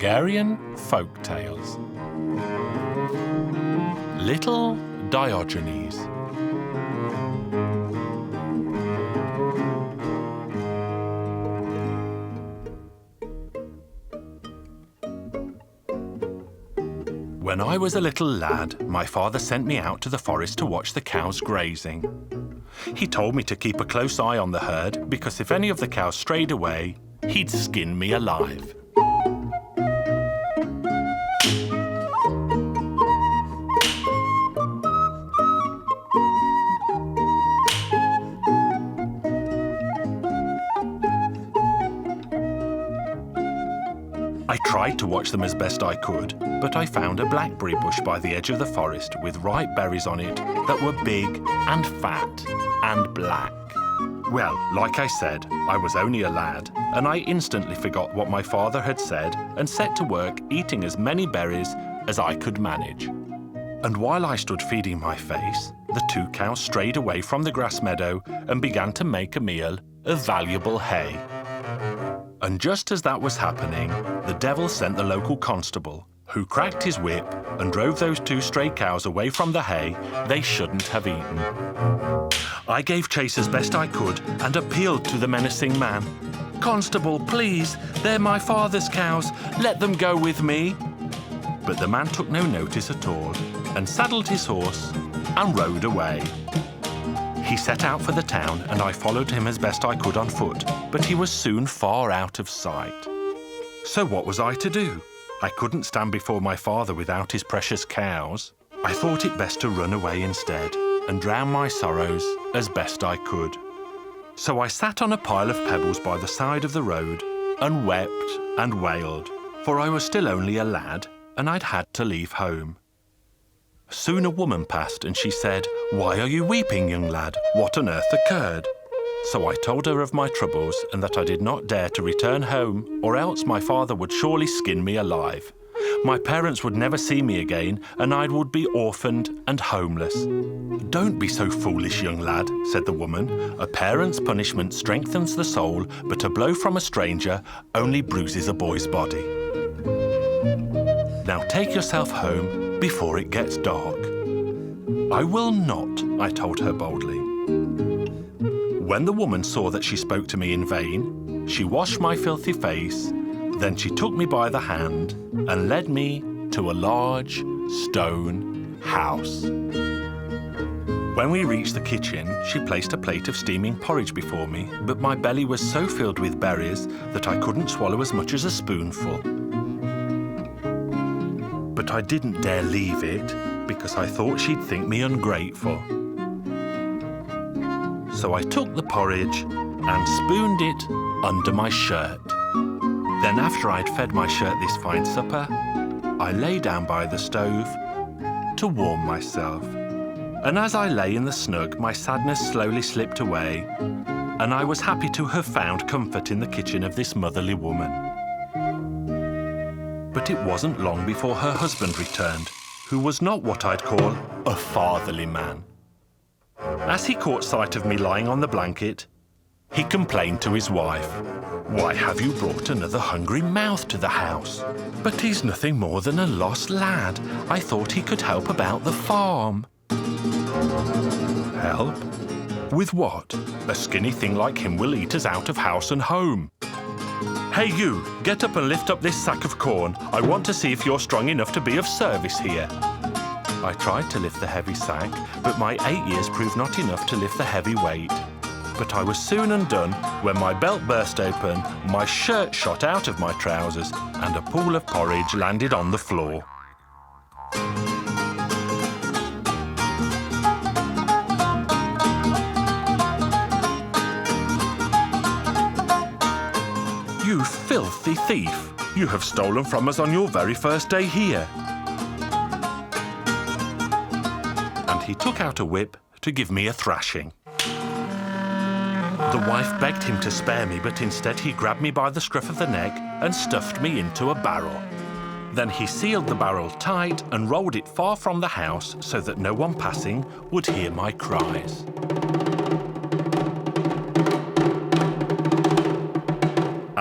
Hungarian Folk Tales. Little Diogenes. When I was a little lad, my father sent me out to the forest to watch the cows grazing. He told me to keep a close eye on the herd because if any of the cows strayed away, he'd skin me alive. I tried to watch them as best I could, but I found a blackberry bush by the edge of the forest with ripe berries on it that were big and fat and black. Well, like I said, I was only a lad, and I instantly forgot what my father had said and set to work eating as many berries as I could manage. And while I stood feeding my face, the two cows strayed away from the grass meadow and began to make a meal of valuable hay. And just as that was happening, the devil sent the local constable, who cracked his whip and drove those two stray cows away from the hay they shouldn't have eaten. I gave chase as best I could and appealed to the menacing man. "Constable, please, they're my father's cows. Let them go with me." But the man took no notice at all and saddled his horse and rode away. He set out for the town and I followed him as best I could on foot, but he was soon far out of sight. So what was I to do? I couldn't stand before my father without his precious cows. I thought it best to run away instead and drown my sorrows as best I could. So I sat on a pile of pebbles by the side of the road and wept and wailed, for I was still only a lad and I'd had to leave home. Soon a woman passed and she said, "Why are you weeping, young lad? What on earth occurred?" So I told her of my troubles and that I did not dare to return home or else my father would surely skin me alive. My parents would never see me again and I would be orphaned and homeless. "Don't be so foolish, young lad," said the woman. "A parent's punishment strengthens the soul, but a blow from a stranger only bruises a boy's body. Now take yourself home before it gets dark." "I will not," I told her boldly. When the woman saw that she spoke to me in vain, she washed my filthy face, then she took me by the hand and led me to a large stone house. When we reached the kitchen, she placed a plate of steaming porridge before me, but my belly was so filled with berries that I couldn't swallow as much as a spoonful. But I didn't dare leave it because I thought she'd think me ungrateful. So I took the porridge and spooned it under my shirt. Then after I'd fed my shirt this fine supper, I lay down by the stove to warm myself. And as I lay in the snug, my sadness slowly slipped away, and I was happy to have found comfort in the kitchen of this motherly woman. But it wasn't long before her husband returned, who was not what I'd call a fatherly man. As he caught sight of me lying on the blanket, he complained to his wife, "Why have you brought another hungry mouth to the house? But he's nothing more than a lost lad. I thought he could help about the farm." "Help? With what? A skinny thing like him will eat us out of house and home. Hey you, get up and lift up this sack of corn. I want to see if you're strong enough to be of service here." I tried to lift the heavy sack, but my 8 years proved not enough to lift the heavy weight. But I was soon undone when my belt burst open, my shirt shot out of my trousers, and a pool of porridge landed on the floor. "You filthy thief! You have stolen from us on your very first day here." And he took out a whip to give me a thrashing. The wife begged him to spare me, but instead he grabbed me by the scruff of the neck and stuffed me into a barrel. Then he sealed the barrel tight and rolled it far from the house so that no one passing would hear my cries.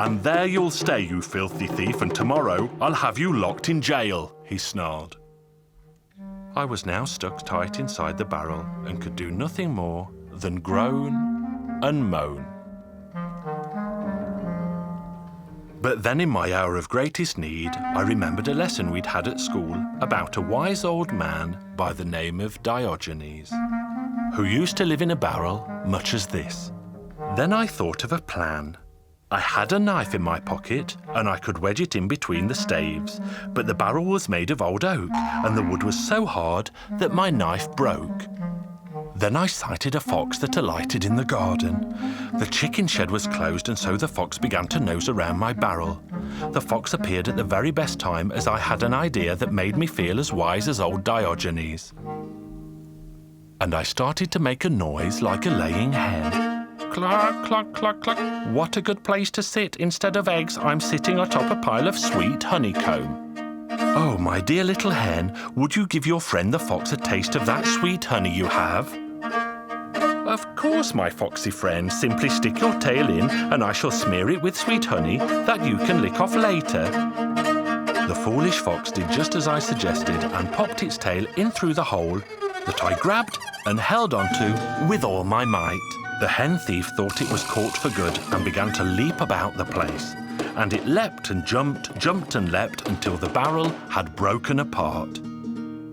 And there you'll stay, you filthy thief, and tomorrow I'll have you locked in jail, he snarled. I was now stuck tight inside the barrel and could do nothing more than groan and moan. But then in my hour of greatest need, I remembered a lesson we'd had at school about a wise old man by the name of Diogenes, who used to live in a barrel much as this. Then I thought of a plan. I had a knife in my pocket and I could wedge it in between the staves, but the barrel was made of old oak and the wood was so hard that my knife broke. Then I sighted a fox that alighted in the garden. The chicken shed was closed and so the fox began to nose around my barrel. The fox appeared at the very best time as I had an idea that made me feel as wise as old Diogenes. And I started to make a noise like a laying hen. Cluck, cluck, cluck, cluck. What a good place to sit. Instead of eggs, I'm sitting atop a pile of sweet honeycomb. Oh, my dear little hen, would you give your friend the fox a taste of that sweet honey you have? Of course, my foxy friend. Simply stick your tail in and I shall smear it with sweet honey that you can lick off later. The foolish fox did just as I suggested and popped its tail in through the hole that I grabbed and held onto with all my might. The hen thief thought it was caught for good and began to leap about the place. And it leapt and jumped, jumped and leapt until the barrel had broken apart.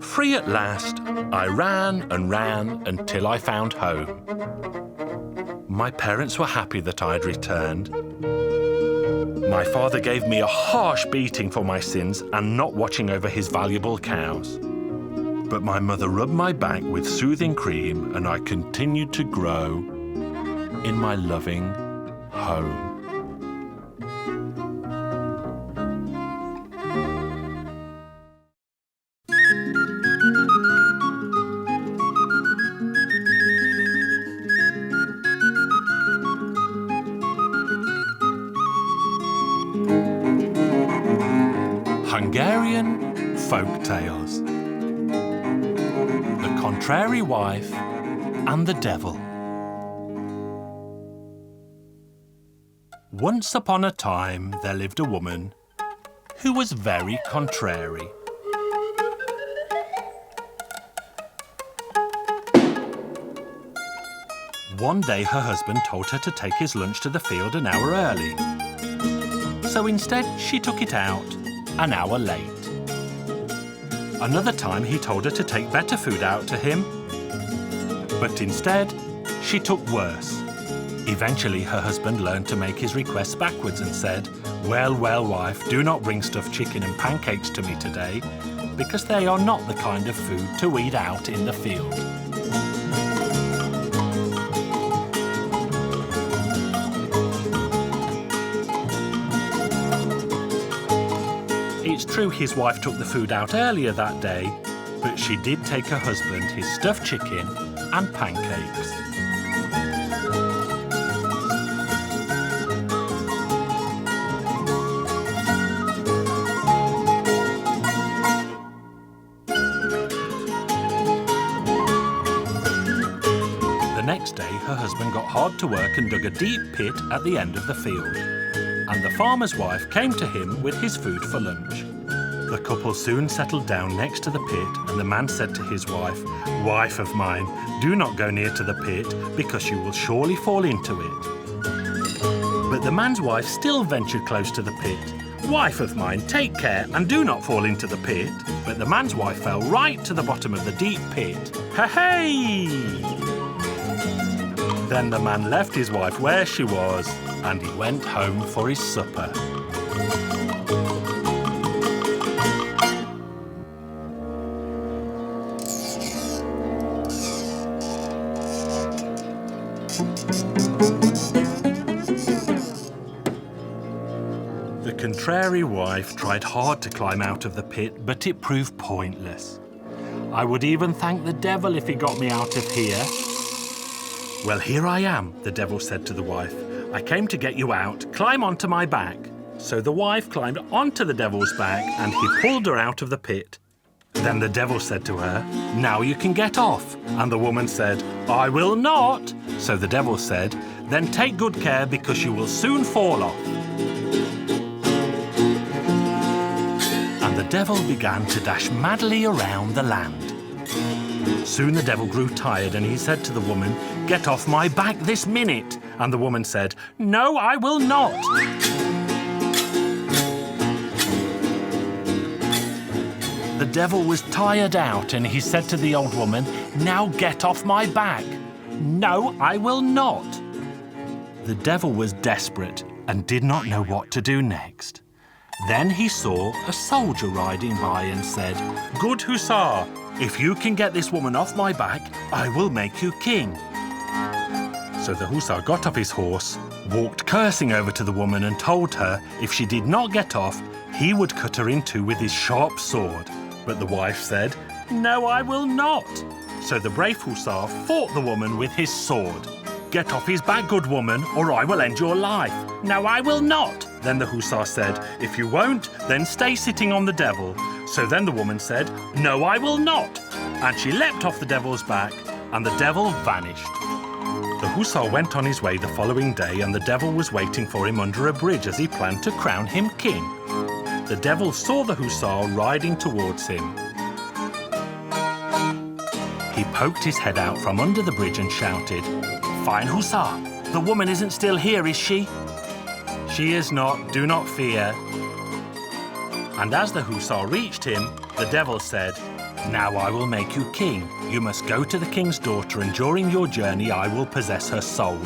Free at last, I ran and ran until I found home. My parents were happy that I had returned. My father gave me a harsh beating for my sins and not watching over his valuable cows. But my mother rubbed my back with soothing cream and I continued to grow in my loving home. Hungarian Folk Tales. The Contrary Wife and the Devil. Once upon a time there lived a woman who was very contrary. One day her husband told her to take his lunch to the field an hour early. So instead she took it out an hour late. Another time he told her to take better food out to him, but instead she took worse. Eventually her husband learned to make his requests backwards and said, "Well, well, wife, do not bring stuffed chicken and pancakes to me today, because they are not the kind of food to eat out in the field." It's true his wife took the food out earlier that day, but she did take her husband his stuffed chicken and pancakes. The next day, her husband got hard to work and dug a deep pit at the end of the field. And the farmer's wife came to him with his food for lunch. The couple soon settled down next to the pit, and the man said to his wife, "Wife of mine, do not go near to the pit, because you will surely fall into it." But the man's wife still ventured close to the pit. "Wife of mine, take care and do not fall into the pit." But the man's wife fell right to the bottom of the deep pit. Hey! Then the man left his wife where she was, and he went home for his supper. The contrary wife tried hard to climb out of the pit, but it proved pointless. "I would even thank the devil if he got me out of here." "Well, here I am," the devil said to the wife. "I came to get you out. Climb onto my back." So the wife climbed onto the devil's back and he pulled her out of the pit. Then the devil said to her, "Now you can get off." And the woman said, "I will not." So the devil said, "Then take good care because you will soon fall off." devil began to dash madly around the land. Soon the devil grew tired and he said to the woman, "Get off my back this minute." And the woman said, "No, I will not." The devil was tired out and he said to the old woman, "Now get off my back." "No, I will not." The devil was desperate and did not know what to do next. Then he saw a soldier riding by and said, "Good hussar, if you can get this woman off my back, I will make you king." So the hussar got off his horse, walked cursing over to the woman and told her if she did not get off, he would cut her in two with his sharp sword. But the wife said, "No, I will not." So the brave hussar fought the woman with his sword. "Get off his back, good woman, or I will end your life." "No, I will not." Then the hussar said, "If you won't, then stay sitting on the devil." So then the woman said, "No, I will not." And she leapt off the devil's back, and the devil vanished. The hussar went on his way the following day, and the devil was waiting for him under a bridge as he planned to crown him king. The devil saw the hussar riding towards him. He poked his head out from under the bridge and shouted, "Fine hussar, the woman isn't still here, is she?" "She is not, do not fear." And as the hussar reached him, the devil said, "Now I will make you king. You must go to the king's daughter, and during your journey I will possess her soul.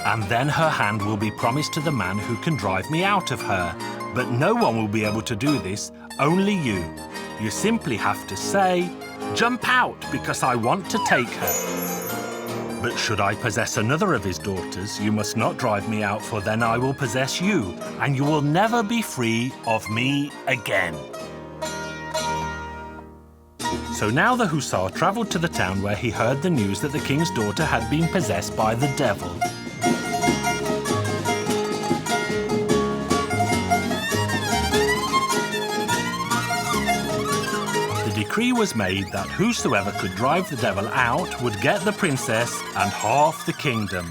And then her hand will be promised to the man who can drive me out of her. But no one will be able to do this, only you. You simply have to say, 'Jump out, because I want to take her.' But should I possess another of his daughters, you must not drive me out, for then I will possess you, and you will never be free of me again." So now the hussar travelled to the town where he heard the news that the king's daughter had been possessed by the devil. The decree was made that whosoever could drive the devil out would get the princess and half the kingdom.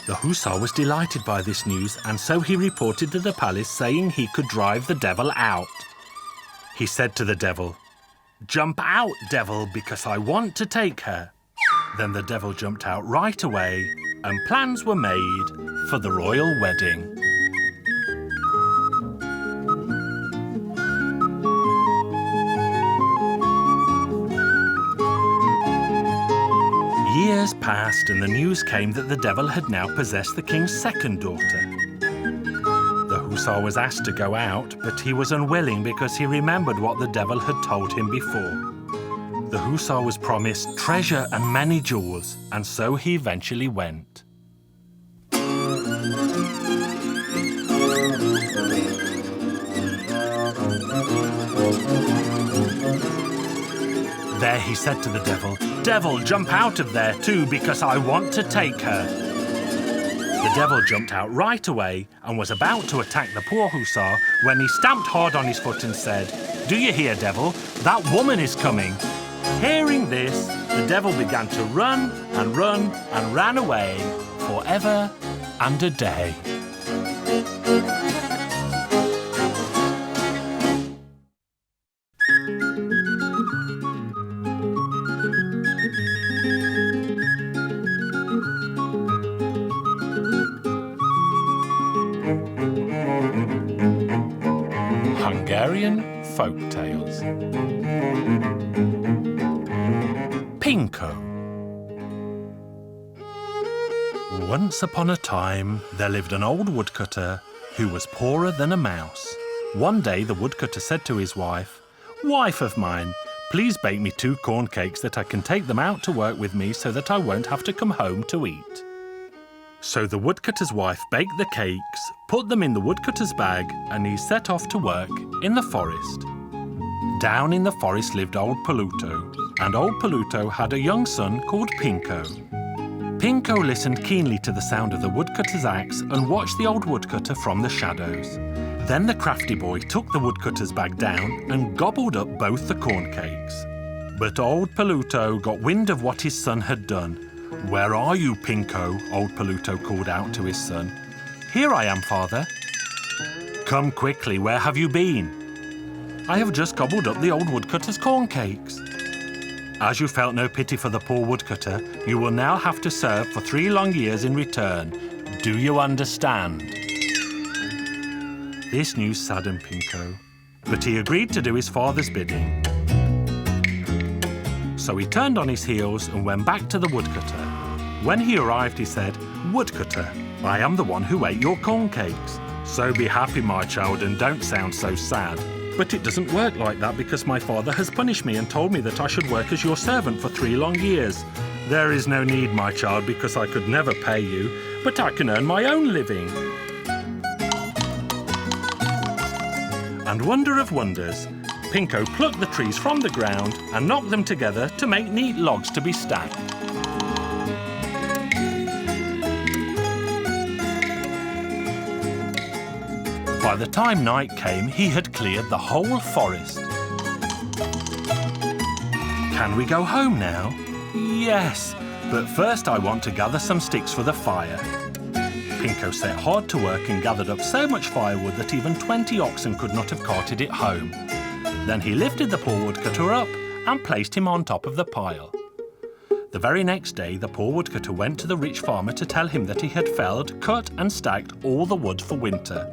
The hussar was delighted by this news, and so he reported to the palace saying he could drive the devil out. He said to the devil, "Jump out, devil, because I want to take her." Then the devil jumped out right away, and plans were made for the royal wedding. Years passed, and the news came that the devil had now possessed the king's second daughter. The hussar was asked to go out, but he was unwilling because he remembered what the devil had told him before. The hussar was promised treasure and many jewels, and so he eventually went. There he said to the devil, "Devil, jump out of there too, because I want to take her." The devil jumped out right away and was about to attack the poor hussar when he stamped hard on his foot and said, "Do you hear, devil? That woman is coming." Hearing this, the devil began to run and run and ran away forever and a day. Hungarian Folk Tales. Pinko. Once upon a time, there lived an old woodcutter who was poorer than a mouse. One day, the woodcutter said to his wife, "Wife of mine, please bake me 2 corn cakes that I can take them out to work with me so that I won't have to come home to eat." So the woodcutter's wife baked the cakes, put them in the woodcutter's bag, and he set off to work in the forest. Down in the forest lived old Paluto, and old Paluto had a young son called Pinko. Pinko listened keenly to the sound of the woodcutter's axe and watched the old woodcutter from the shadows. Then the crafty boy took the woodcutter's bag down and gobbled up both the corn cakes. But old Paluto got wind of what his son had done. "Where are you, Pinko?" old Paluto called out to his son. "Here I am, father." "Come quickly, where have you been?" I have just gobbled up the old woodcutter's corn cakes. As you felt no pity for the poor woodcutter, you will now have to serve for 3 long years in return. Do you understand? This news saddened Pinko, but he agreed to do his father's bidding. So he turned on his heels and went back to the woodcutter. When he arrived, he said, "Woodcutter, I am the one who ate your corn cakes. So be happy, my child, and don't sound so sad. But it doesn't work like that because my father has punished me and told me that I should work as your servant for 3 long years. There is no need, my child, because I could never pay you, but I can earn my own living." And wonder of wonders, Pinko plucked the trees from the ground and knocked them together to make neat logs to be stacked. By the time night came, he had cleared the whole forest. Can we go home now? Yes, but first I want to gather some sticks for the fire. Pinko set hard to work and gathered up so much firewood that even 20 oxen could not have carted it home. Then he lifted the poor woodcutter up and placed him on top of the pile. The very next day, the poor woodcutter went to the rich farmer to tell him that he had felled, cut and stacked all the wood for winter.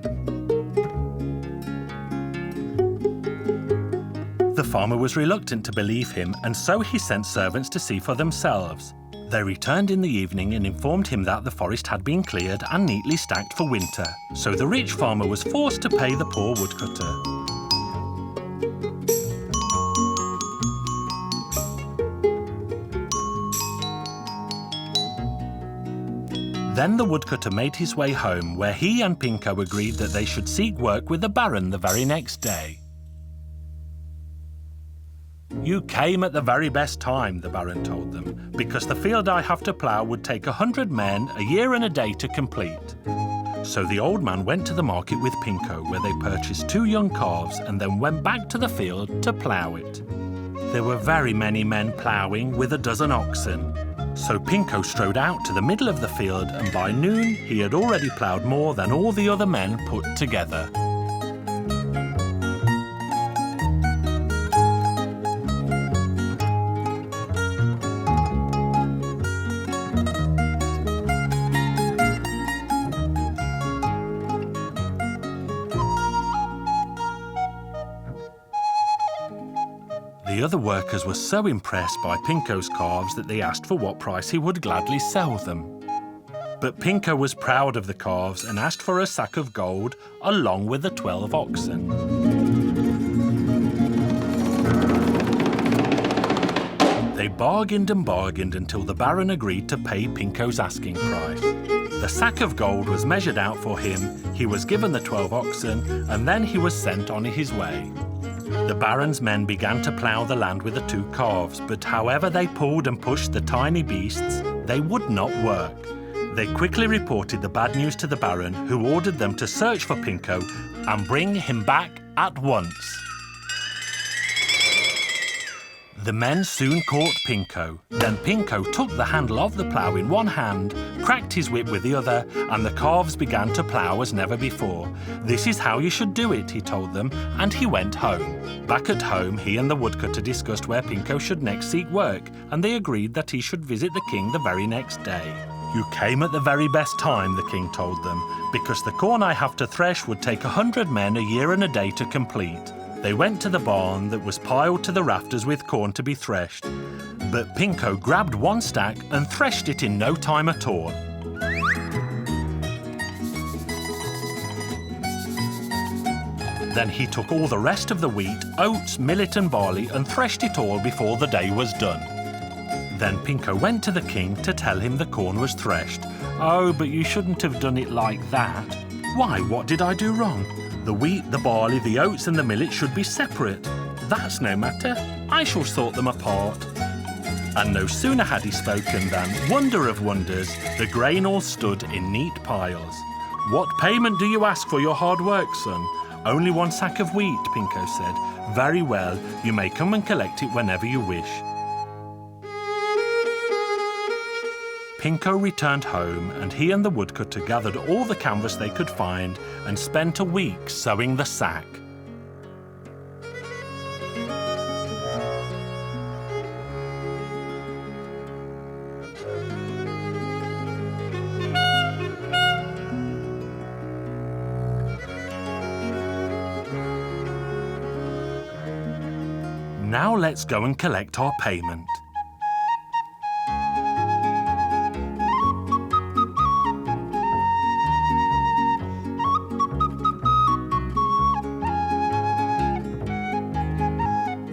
The farmer was reluctant to believe him, and so he sent servants to see for themselves. They returned in the evening and informed him that the forest had been cleared and neatly stacked for winter, so the rich farmer was forced to pay the poor woodcutter. Then the woodcutter made his way home, where he and Pinko agreed that they should seek work with the Baron the very next day. "You came at the very best time," the Baron told them, "because the field I have to plough would take 100 men, a year and a day to complete." So the old man went to the market with Pinko, where they purchased 2 young calves and then went back to the field to plough it. There were very many men ploughing with a dozen oxen. So Pinko strode out to the middle of the field, and by noon he had already ploughed more than all the other men put together. The other workers were so impressed by Pinko's calves that they asked for what price he would gladly sell them. But Pinko was proud of the calves and asked for a sack of gold along with the 12 oxen. They bargained and bargained until the Baron agreed to pay Pinko's asking price. The sack of gold was measured out for him, he was given the 12 oxen, and then he was sent on his way. The Baron's men began to plough the land with the 2 calves, but however they pulled and pushed the tiny beasts, they would not work. They quickly reported the bad news to the Baron, who ordered them to search for Pinko and bring him back at once. The men soon caught Pinko. Then Pinko took the handle of the plough in one hand, cracked his whip with the other, and the calves began to plough as never before. "This is how you should do it," he told them, and he went home. Back at home, he and the woodcutter discussed where Pinko should next seek work, and they agreed that he should visit the king the very next day. "You came at the very best time," the king told them, "because the corn I have to thresh would take 100 men a year and a day to complete." They went to the barn that was piled to the rafters with corn to be threshed. But Pinko grabbed one stack and threshed it in no time at all. Then he took all the rest of the wheat, oats, millet and barley and threshed it all before the day was done. Then Pinko went to the king to tell him the corn was threshed. "Oh, but you shouldn't have done it like that." "Why, what did I do wrong? The wheat, the barley, the oats and the millet should be separate." "That's no matter. I shall sort them apart." And no sooner had he spoken than, wonder of wonders, the grain all stood in neat piles. "What payment do you ask for your hard work, son?" "Only 1 sack of wheat," Pinko said. "Very well, you may come and collect it whenever you wish." Pinko returned home, and he and the woodcutter gathered all the canvas they could find and spent a week sewing the sack. Now let's go and collect our payment.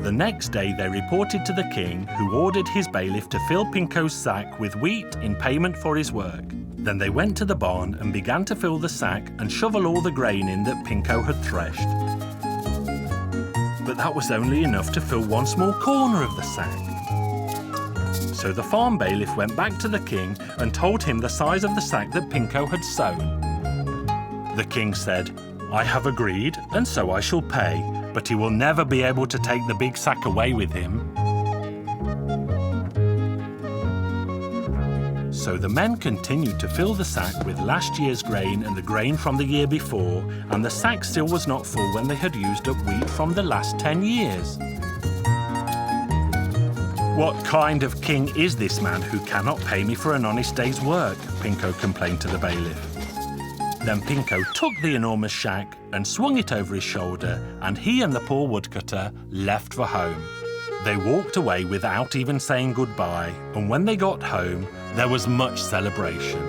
The next day they reported to the king, who ordered his bailiff to fill Pinko's sack with wheat in payment for his work. Then they went to the barn and began to fill the sack and shovel all the grain in that Pinko had threshed. But that was only enough to fill one small corner of the sack. So the farm bailiff went back to the king and told him the size of the sack that Pinko had sown. The king said, "I have agreed, and so I shall pay, but he will never be able to take the big sack away with him." So the men continued to fill the sack with last year's grain and the grain from the year before, and the sack still was not full when they had used up wheat from the last 10 years. "What kind of king is this man who cannot pay me for an honest day's work?" Pinko complained to the bailiff. Then Pinko took the enormous sack and swung it over his shoulder, and he and the poor woodcutter left for home. They walked away without even saying goodbye, and when they got home, there was much celebration.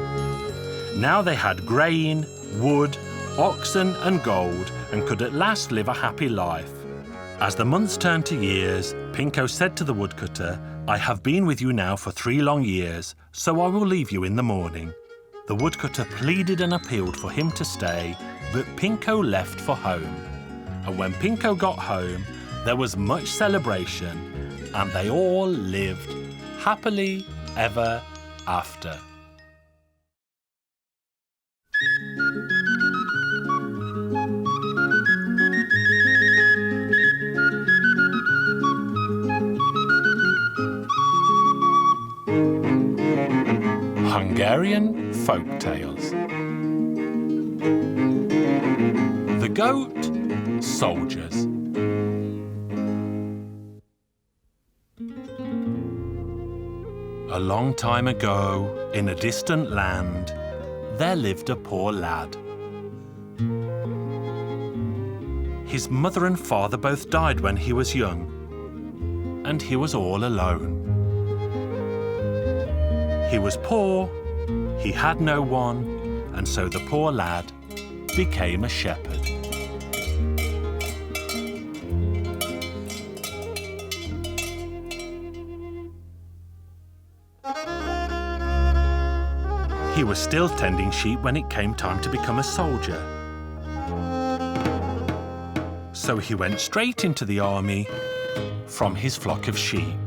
Now they had grain, wood, oxen and gold, and could at last live a happy life. As the months turned to years, Pinko said to the woodcutter, "I have been with you now for 3 long years, so I will leave you in the morning." The woodcutter pleaded and appealed for him to stay, but Pinko left for home. And when Pinko got home, there was much celebration, and they all lived happily ever after. Hungarian Folk Tales. The Goat Soldiers. A long time ago, in a distant land, there lived a poor lad. His mother and father both died when he was young, and he was all alone. He was poor, he had no one, and so the poor lad became a shepherd. He was still tending sheep when it came time to become a soldier. So he went straight into the army from his flock of sheep.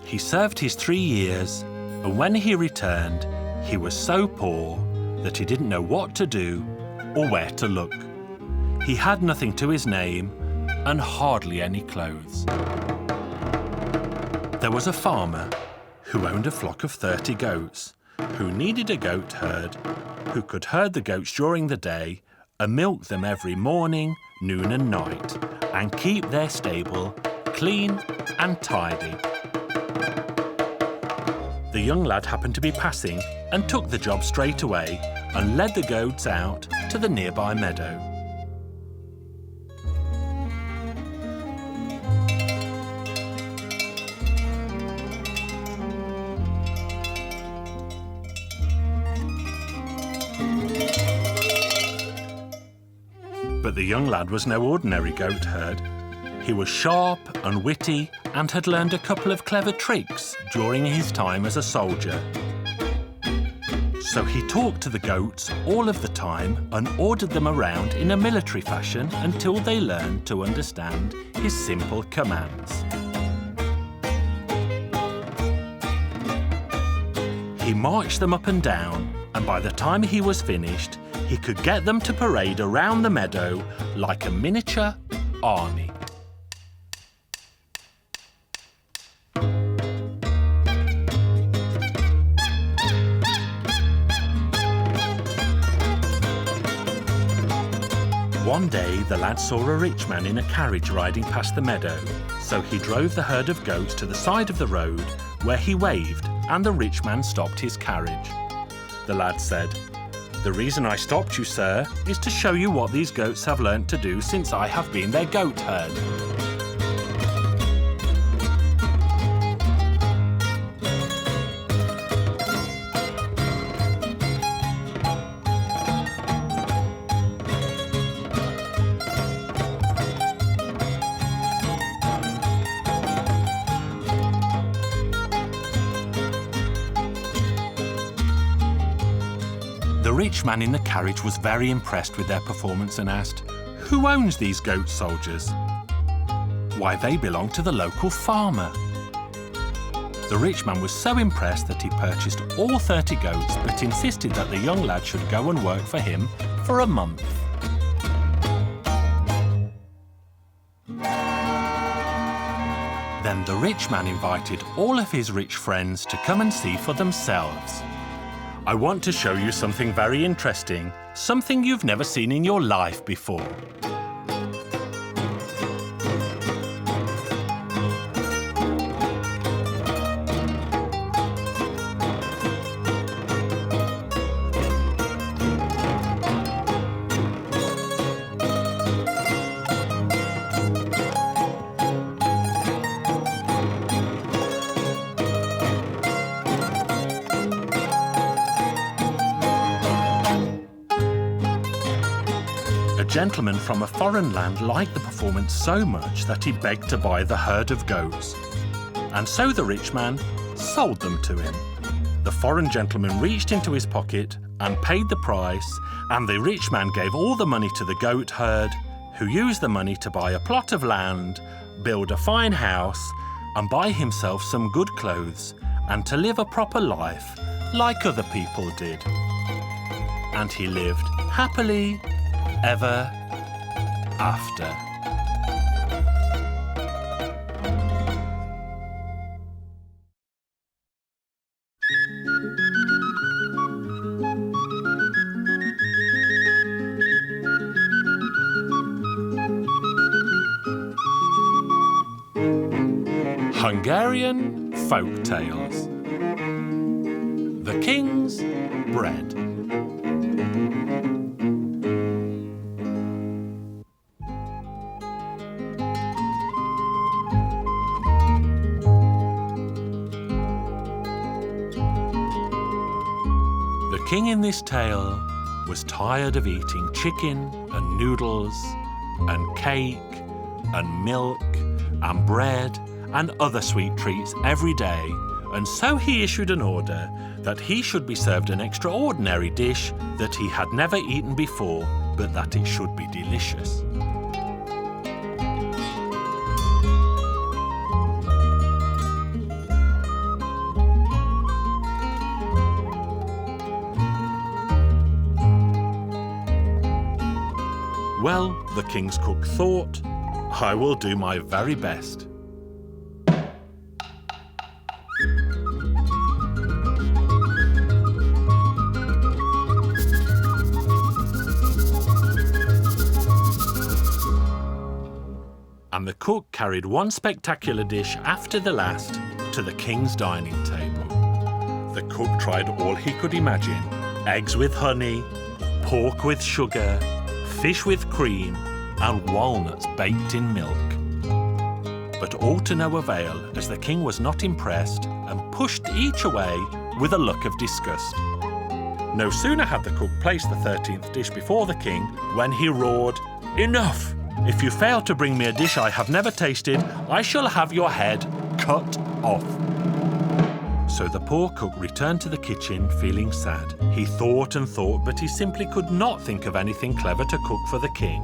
He served his 3 years, and when he returned, he was so poor that he didn't know what to do or where to look. He had nothing to his name and hardly any clothes. There was a farmer who owned a flock of 30 goats, who needed a goat herd who could herd the goats during the day and milk them every morning, noon and night, and keep their stable clean and tidy. The young lad happened to be passing and took the job straight away and led the goats out to the nearby meadow. But the young lad was no ordinary goat herd. He was sharp and witty and had learned a couple of clever tricks during his time as a soldier. So he talked to the goats all of the time and ordered them around in a military fashion until they learned to understand his simple commands. He marched them up and down, and by the time he was finished, he could get them to parade around the meadow like a miniature army. One day, the lad saw a rich man in a carriage riding past the meadow, so he drove the herd of goats to the side of the road, where he waved, and the rich man stopped his carriage. The lad said, "The reason I stopped you, sir, is to show you what these goats have learnt to do since I have been their goat herd." The rich man in the carriage was very impressed with their performance and asked, "Who owns these goat soldiers?" "Why, they belong to the local farmer." The rich man was so impressed that he purchased all 30 goats but insisted that the young lad should go and work for him for a month. Then the rich man invited all of his rich friends to come and see for themselves. "I want to show you something very interesting, something you've never seen in your life before." A gentleman from a foreign land liked the performance so much that he begged to buy the herd of goats. And so the rich man sold them to him. The foreign gentleman reached into his pocket and paid the price, and the rich man gave all the money to the goat herd, who used the money to buy a plot of land, build a fine house, and buy himself some good clothes, and to live a proper life like other people did. And he lived happily ever after. Hungarian Folk Tales. The King's Bread. The king in this tale was tired of eating chicken and noodles and cake and milk and bread and other sweet treats every day, and so he issued an order that he should be served an extraordinary dish that he had never eaten before, but that it should be delicious. Well, the king's cook thought, "I will do my very best." And the cook carried one spectacular dish after the last to the king's dining table. The cook tried all he could imagine: eggs with honey, pork with sugar, fish with cream, and walnuts baked in milk. But all to no avail, as the king was not impressed and pushed each away with a look of disgust. No sooner had the cook placed the 13th dish before the king when he roared, "Enough! If you fail to bring me a dish I have never tasted, I shall have your head cut off." So the poor cook returned to the kitchen feeling sad. He thought and thought, but he simply could not think of anything clever to cook for the king.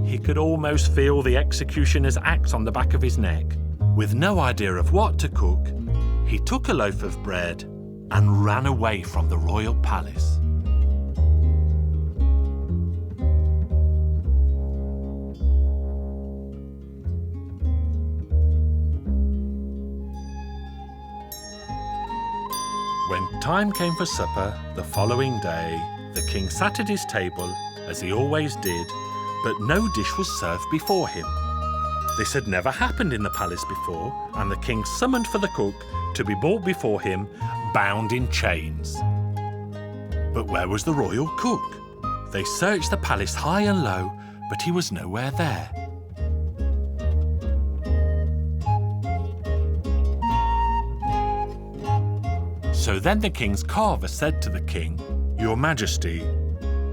He could almost feel the executioner's axe on the back of his neck. With no idea of what to cook, he took a loaf of bread and ran away from the royal palace. When time came for supper the following day, the king sat at his table, as he always did, but no dish was served before him. This had never happened in the palace before, and the king summoned for the cook to be brought before him, bound in chains. But where was the royal cook? They searched the palace high and low, but he was nowhere there. So then the king's carver said to the king, "Your Majesty,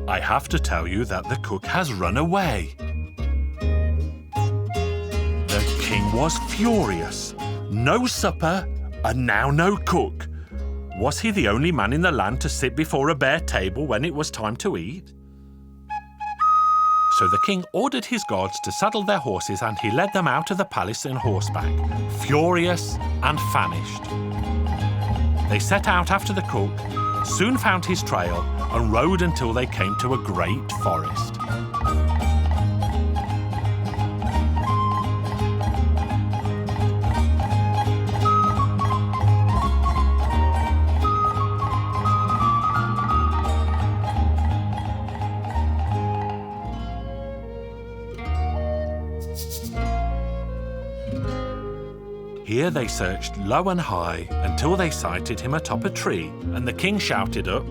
I have to tell you that the cook has run away." The king was furious. No supper, and now no cook. Was he the only man in the land to sit before a bare table when it was time to eat? So the king ordered his guards to saddle their horses, and he led them out of the palace on horseback, furious and famished. They set out after the cook, soon found his trail, and rode until they came to a great forest. Here they searched low and high until they sighted him atop a tree, and the king shouted up,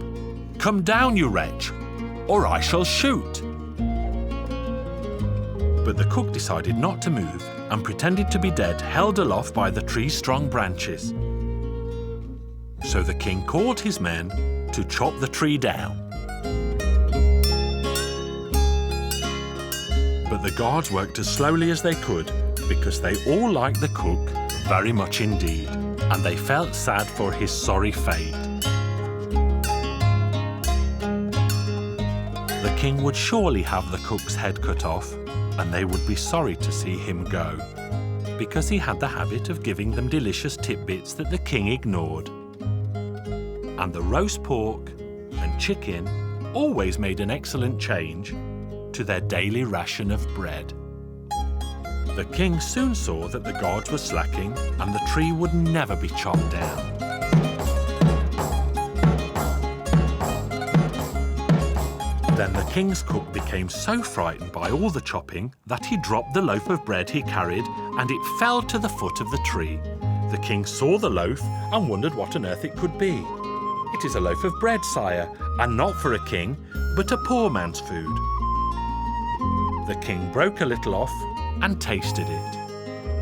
"Come down, you wretch, or I shall shoot." But the cook decided not to move and pretended to be dead, held aloft by the tree's strong branches. So the king called his men to chop the tree down. But the guards worked as slowly as they could because they all liked the cook very much indeed, and they felt sad for his sorry fate. The king would surely have the cook's head cut off, and they would be sorry to see him go, because he had the habit of giving them delicious tidbits that the king ignored. And the roast pork and chicken always made an excellent change to their daily ration of bread. The king soon saw that the guards were slacking and the tree would never be chopped down. Then the king's cook became so frightened by all the chopping that he dropped the loaf of bread he carried, and it fell to the foot of the tree. The king saw the loaf and wondered what on earth it could be. "It is a loaf of bread, sire, and not for a king, but a poor man's food." The king broke a little off and tasted it.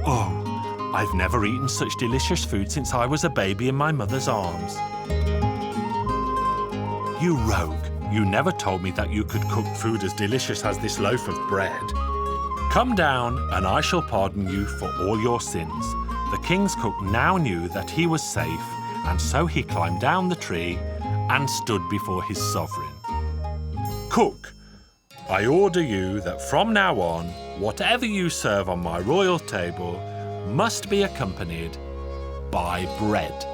"Oh, I've never eaten such delicious food since I was a baby in my mother's arms." "You rogue, you never told me that you could cook food as delicious as this loaf of bread. Come down and I shall pardon you for all your sins." The king's cook now knew that he was safe, and so he climbed down the tree and stood before his sovereign. "Cook, I order you that from now on, whatever you serve on my royal table must be accompanied by bread."